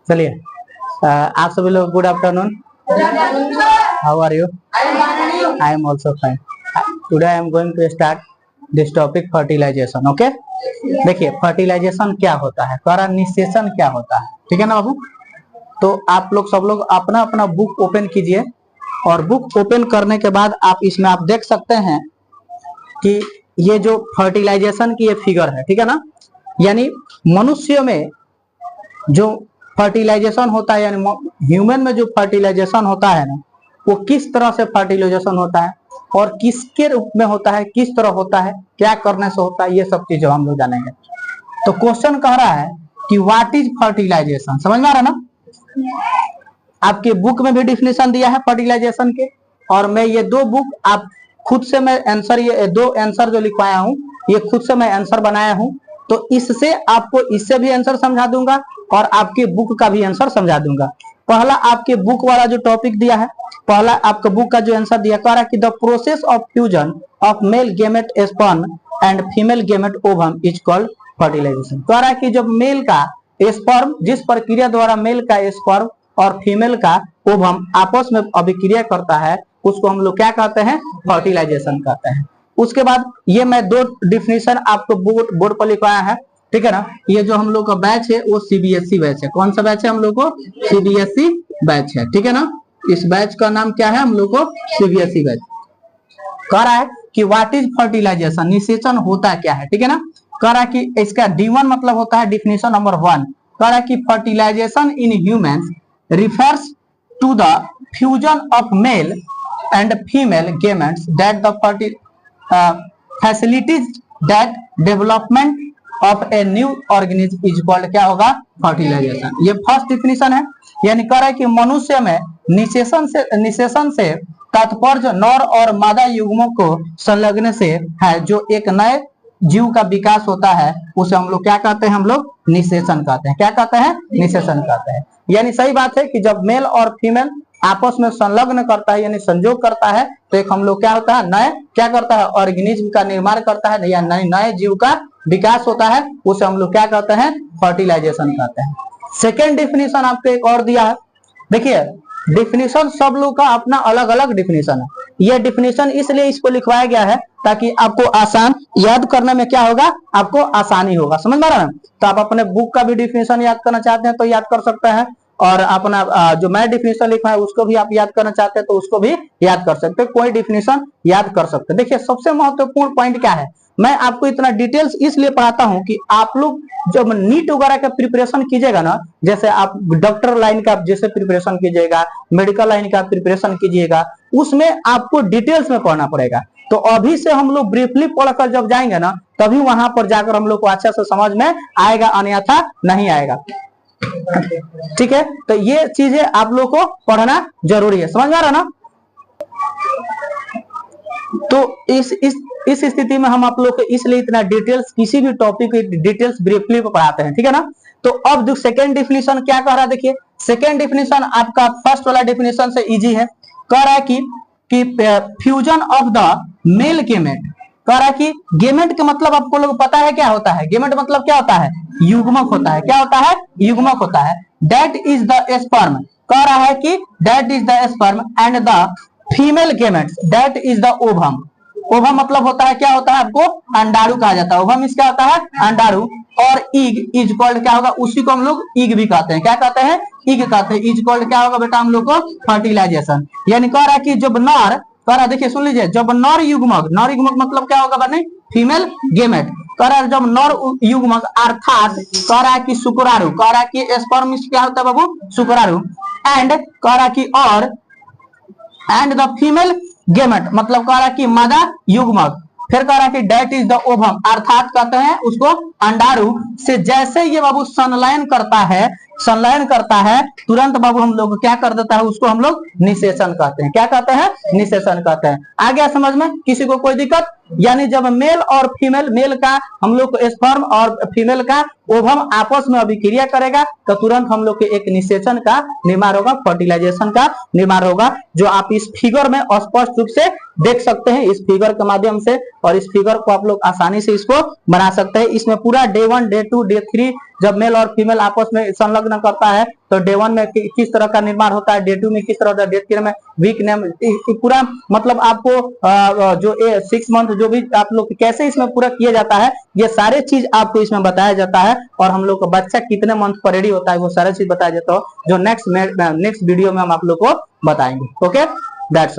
चलिए आप सभी लोग good afternoon, how are you? I am also fine. Today I am going to start this topic fertilization. Okay, देखिए fertilization क्या होता है, निषेचन क्या होता है, ठीक है ना बाबू। तो आप लोग सब लोग अपना अपना बुक ओपन कीजिए और बुक ओपन करने के बाद आप इसमें आप देख सकते हैं कि ये जो फर्टिलाइजेशन की ये फिगर है, ठीक है ना। यानी मनुष्य में जो फर्टिलाइजेशन होता है, यानी ह्यूमन में जो फर्टिलाइजेशन होता है ना, वो किस तरह से फर्टिलाइजेशन होता है और किसके रूप में होता है, किस तरह होता है, क्या करने से होता है, ये सब चीजें हम लोग जानेंगे। तो क्वेश्चन कह रहा है कि व्हाट इज फर्टिलाइजेशन, समझ में आ रहा है ना। आपके बुक में भी डिफिनेशन दिया है फर्टिलाइजेशन के, और मैं ये दो बुक आप खुद से मैं आंसर, ये दो आंसर जो लिखवाया हूँ ये खुद से मैं आंसर बनाया हूँ। तो इससे आपको इससे भी आंसर समझा दूंगा और आपके बुक का भी आंसर समझा दूंगा। पहला आपके बुक वाला जो टॉपिक दिया है, पहला आपका बुक का जो आंसर दिया, कह रहा है कि the process of fusion of male gamete sperm and female gamete ovum is called fertilization. कह रहा है कि जब मेल का स्पर्म, जिस प्रक्रिया द्वारा मेल का स्पर्म और फीमेल का ओवम आपस में अभिक्रिया करता है, उसको हम लोग क्या कहते हैं, फर्टिलाइजेशन कहते हैं। उसके बाद ये मैं दो डिफिनेशन आपको बोर्ड पर लिखवाया है, ठीक है ना। ये जो हम लोग का बैच है वो सीबीएसई बैच है। कौन सा बैच है हम लोग को? सीबीएसई बैच है, ठीक है ना। इस बैच का नाम क्या है हम लोग को? CBSE batch. कह रहा है कि व्हाट इज फर्टिलाइजेशन, निषेचन होता क्या है, ठीक है ना। कह रहा है कि इसका D1 मतलब होता है डिफिनेशन नंबर 1। कह रहा है कि fertilization in humans refers to the fusion of male and female gametes that the facilities that development of a new organism is called, क्या होगा, फर्टिलाइजेशन। ये फर्स्ट डिफिनेशन है। यानी कह रहा है कि मनुष्य में निषेचन से तात्पर्य नर और मादा युग्मों को संलग्न से है, जो एक नए जीव का विकास होता है, उसे हम लोग क्या कहते हैं, हम लोग निषेचन कहते हैं। क्या कहते हैं? निषेचन कहते हैं। यानी सही बात है कि जब मेल और फीमेल आपस में संलग्न करता है यानी संयोग करता है, तो एक हम लोग क्या होता है, नए क्या करता है, ऑर्गेनिज्म का निर्माण करता है या नए जीव का विकास होता है, उसे हम लोग क्या कहते हैं, फर्टिलाइजेशन कहते हैं। सेकेंड डिफिनेशन आपको एक और दिया है। देखिए डिफिनेशन सब लोग का अपना अलग अलग डिफिनेशन है। यह डिफिनेशन इसलिए इसको लिखवाया गया है ताकि आपको आसान याद करने में क्या होगा, आपको आसानी होगा, समझ में आ रहा है। तो आप अपने बुक का भी डिफिनेशन याद करना चाहते हैं तो याद कर सकते हैं, और अपना जो मैं डिफिनेशन लिखा है उसको भी आप याद करना चाहते हैं तो उसको भी याद कर सकते हैं, कोई डिफिनेशन याद कर सकते हैं। देखिए सबसे महत्वपूर्ण पॉइंट क्या है, मैं आपको इतना डिटेल्स इसलिए पढ़ाता हूं कि आप लोग जब नीट वगैरह का प्रिपरेशन कीजिएगा ना, जैसे आप डॉक्टर लाइन का जैसे प्रिपरेशन कीजिएगा, मेडिकल लाइन का प्रिपरेशन कीजिएगा, उसमें आपको डिटेल्स में पढ़ना पड़ेगा। तो अभी से हम लोग ब्रीफली पढ़कर जब जाएंगे ना, तभी वहां पर जाकर हम लोग को अच्छा से समझ में आएगा, अन्यथा नहीं आएगा, ठीक है। तो ये चीजें आप लोग को पढ़ना जरूरी है, समझ में आ रहा ना। तो इस स्थिति में हम आप लोग को इसलिए इतना डिटेल्स, किसी भी टॉपिक की डिटेल्स ब्रीफली पढ़ाते हैं, ठीक है ना। तो अब जो सेकंड डिफिनेशन क्या कह रहा है, देखिए सेकंड डिफिनेशन आपका फर्स्ट वाला डिफिनेशन से इजी है। कह रहा है कि fusion of the male gamete. कह रहा है कि गेमेट का मतलब आपको लोग पता है क्या होता है, गेमेट मतलब क्या होता है, युग्मक होता है। क्या होता है? युग्मक होता है। That is the sperm. कह रहा है कि that is the sperm and the female gametes that is the ovum. Ovum मतलब होता है, क्या होता है, आपको अंडाणु कहा जाता है। ओवम क्या होता है, अंडाणु। और ईग इज कॉल्ड क्या होगा, उसी को हम लोग ईग भी कहते हैं। क्या कहते हैं? ईग कहते हैं। इज कॉल्ड क्या होगा बेटा हम लोग को, फर्टिलाइजेशन। यानी कह रहा है कि जब नर, कह रहा है देखिए सुन लीजिए, जब नर युग्मक मतलब क्या होगा बने, फीमेल गेमेट। कह रहा है जब नर युग्मक अर्थात कह रहा है कि शुक्राणु, कह रहा है कि स्पर्म क्या होता है बाबू, शुक्राणु। एंड कह रहा है कि और एंड द फीमेल गेमेट मतलब कह रहा है कि मादा युग्मक। फिर कह रहा है कि डेट इज द ओवम अर्थात कहते हैं उसको अंडाणु से जैसे ये बाबू संलयन करता है तुरंत बाबू हम लोग क्या कर देता है, उसको हम लोग निषेचन कहते हैं। क्या कहते हैं? निषेचन कहते हैं। आ गया समझ में? किसी को कोई दिक्कत? यानी जब मेल और फीमेल, मेल का हम लोग को स्पर्म और फीमेल का ओवम आपस में अभिक्रिया करेगा तो तुरंत हम लोग के एक निषेचन का निर्माण होगा, फर्टिलाइजेशन का निर्माण होगा, जो आप इस फिगर में स्पष्ट रूप से देख सकते हैं, इस फिगर के माध्यम से। और इस फिगर को आप लोग आसानी से इसको बना सकते हैं। इसमें पूरा डे 1, डे 2, डे 3 जब मेल और फीमेल आपस में संलग्न करता है तो डे 1 में किस तरह का निर्माण होता है, डे 2 में किस तरह होता है, डे 3 में वीक नेम, पूरा मतलब आपको जो 6 मंथ जो भी आप लोग कैसे इसमें पूरा किया जाता है, ये सारे चीज आपको इसमें बताया जाता है। और हम लोग का बच्चा कितने मंथ पर रेडी होता है वो सारे चीज बताया जाता है, जो नेक्स्ट वीडियो में हम आप लोग को बताएंगे। Okay, that's all.